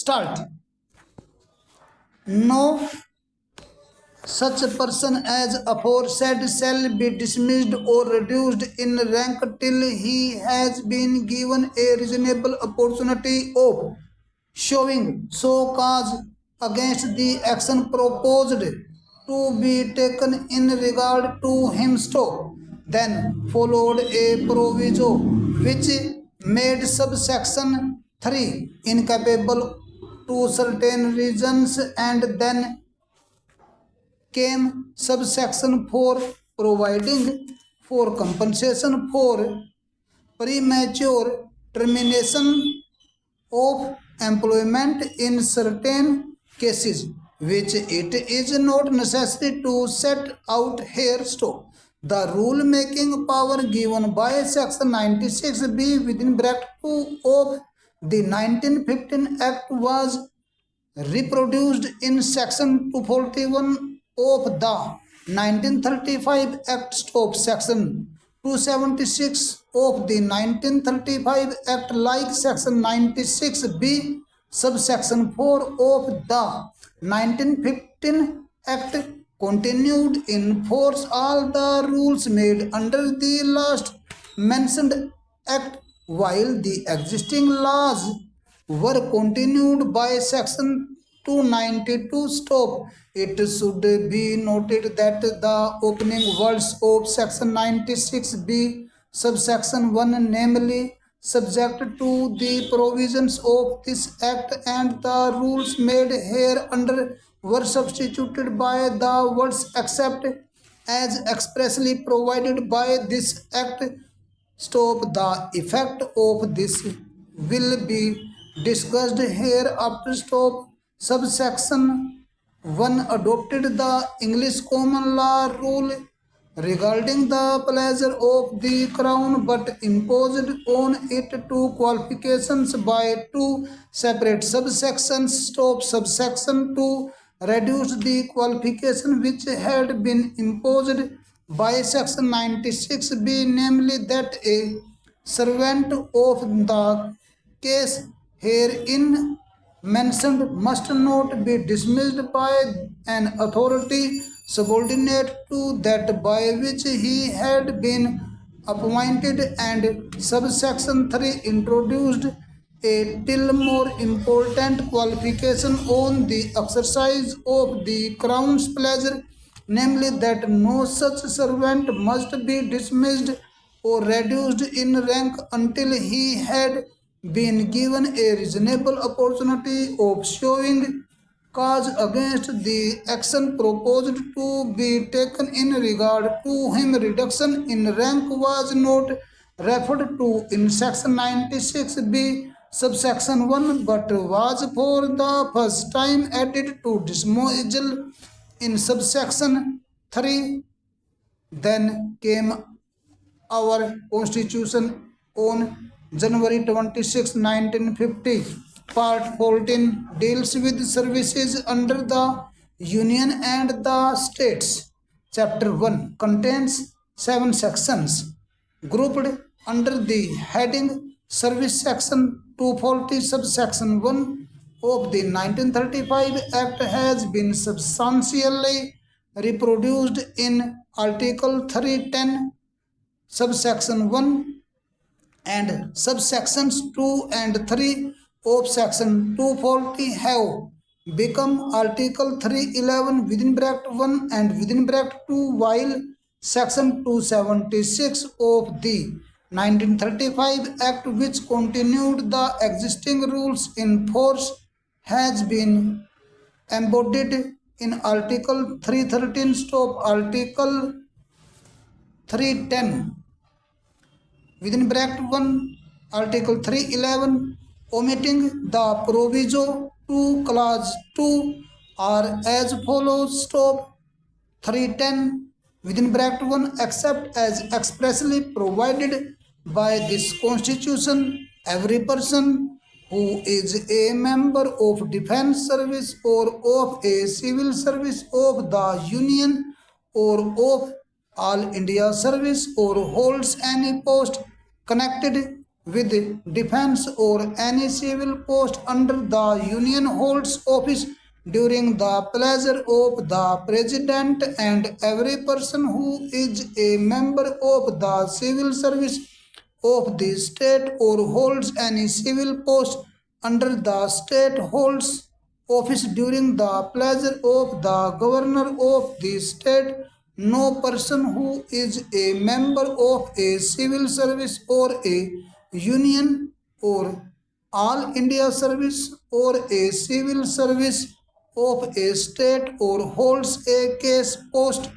Start. No such person as aforesaid shall be dismissed or reduced in rank till he has been given a reasonable opportunity of showing so cause against the action proposed to be taken in regard to him. So then followed a proviso which made subsection 3 incapable to certain reasons, and then came subsection 4 providing for compensation for premature termination of employment in certain cases, which it is not necessary to set out here. So, the rule making power given by section 96B within bracket 2 of the 1915 Act was reproduced in section 241 of the 1935 Act of section 276 of the 1935 Act, like section 96B subsection 4 of the 1915 Act continued in force all the rules made under the last mentioned Act, while the existing laws were continued by section 292. Stop. It should be noted that the opening words of section 96B subsection 1, namely subject to the provisions of this act and the rules made hereunder, were substituted by the words except as expressly provided by this act. Stop. The effect of this will be discussed hereafter. Stop. Subsection 1 adopted the English common law rule regarding the pleasure of the crown, but imposed on it two qualifications by two separate subsections. Stop. Subsection 2 reduced the qualification which had been imposed by section 96B, namely that a servant of the case herein mentioned must not be dismissed by an authority subordinate to that by which he had been appointed, and subsection 3 introduced a still more important qualification on the exercise of the crown's pleasure, namely that no such servant must be dismissed or reduced in rank until he had been given a reasonable opportunity of showing cause against the action proposed to be taken in regard to him. Reduction in rank was not referred to in section 96B subsection 1, but was for the first time added to dismissal in subsection 3. Then came our constitution on January 26, 1950. Part 14 deals with services under the Union and the States. Chapter 1 contains 7 sections grouped under the heading Service. Section 240 subsection 1 of the 1935 Act has been substantially reproduced in Article 310 subsection 1 and subsections 2 and 3 of section 240 have become Article 311 within bracket 1 and within bracket 2, while section 276 of the 1935 Act, which continued the existing rules in force, has been embodied in Article 313. Stop. Article 310 within bracket 1, Article 311, omitting the proviso to clause 2 are as follows. Stop. 310 within bracket 1, except as expressly provided by this constitution, every person who is a member of defense service or of a civil service of the Union or of all India service or holds any post connected with defense or any civil post under the Union holds office during the pleasure of the President, and every person who is a member of the civil service of the state or holds any civil post under the state holds office during the pleasure of the governor of the state. No person who is a member of a civil service or a union or all India service or a civil service of a state or holds a case post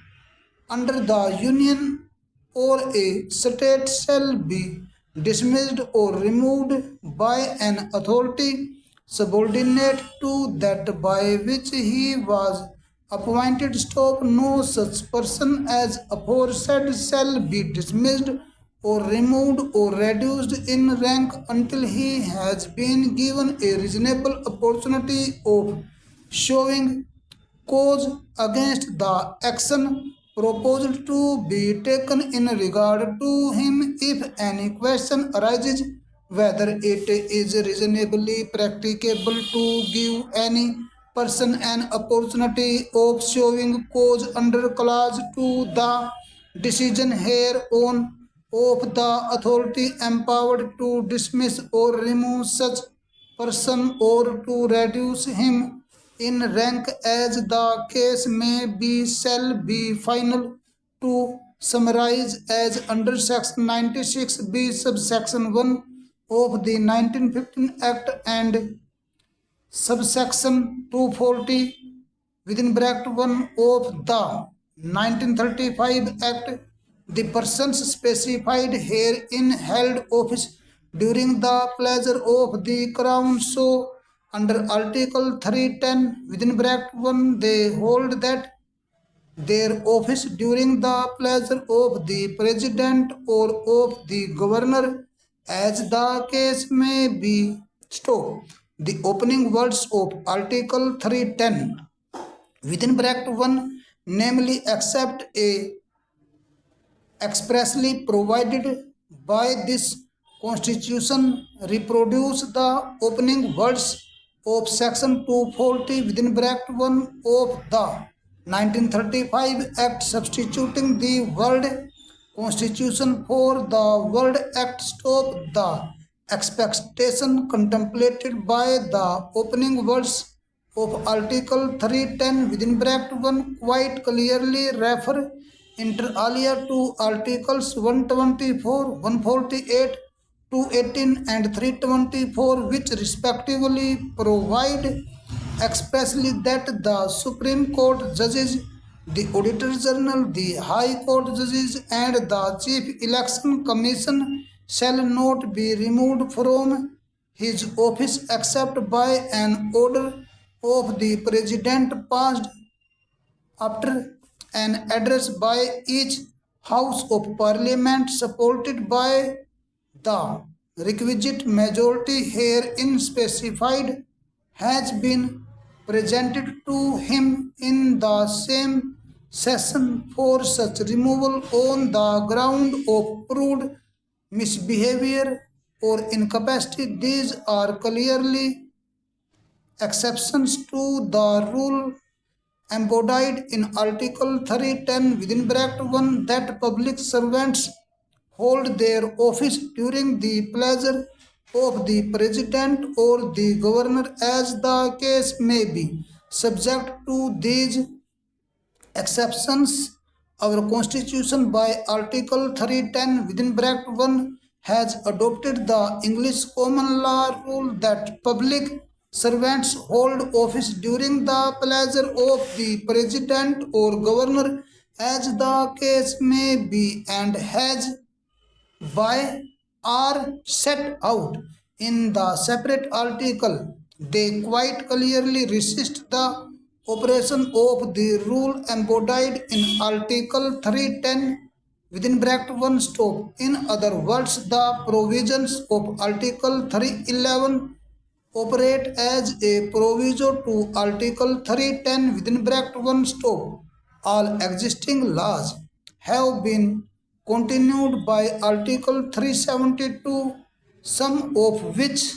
under the union or a state shall be dismissed or removed by an authority subordinate to that by which he was appointed. Stop. No such person as aforesaid shall be dismissed or removed or reduced in rank until he has been given a reasonable opportunity of showing cause against the action proposed to be taken in regard to him. If any question arises whether it is reasonably practicable to give any person an opportunity of showing cause under clause 2, the decision hereon of the authority empowered to dismiss or remove such person or to reduce him in rank as the case may be shall be final. To summarize, as under section 96b subsection 1 of the 1915 Act and subsection 240 within bracket 1 of the 1935 Act, the persons specified herein held office during the pleasure of the Crown. So, under Article 310 within bracket 1, they hold that their office during the pleasure of the President or of the Governor, as the case may be. Stop. The opening words of Article 310 within bracket 1, namely except a expressly provided by this constitution, reproduce the opening words of section 240 within bracket 1 of the 1935 Act, substituting the word constitution for the word act. Stop. The expectation contemplated by the opening words of Article 310 within bracket 1 quite clearly refer inter alia to Articles 124, 148, 218 and 324, which respectively provide expressly that the Supreme Court judges, the Auditor General, the High Court judges and the Chief Election Commission shall not be removed from his office except by an order of the President passed after an address by each House of Parliament supported by the requisite majority herein specified has been presented to him in the same session for such removal on the ground of proved misbehavior or incapacity. These are clearly exceptions to the rule embodied in Article 310 within bracket 1 that public servants hold their office during the pleasure of the President or the Governor, as the case may be. Subject to these exceptions, our Constitution by Article 310 within bracket 1 has adopted the English common law rule that public servants hold office during the pleasure of the President or Governor, as the case may be, and has by are set out in the separate article. They quite clearly resist the operation of the rule embodied in Article 310 within bracket 1 stop. In other words, the provisions of Article 311 operate as a proviso to Article 310 within bracket 1 stop. All existing laws have been continued by Article 372 sum of which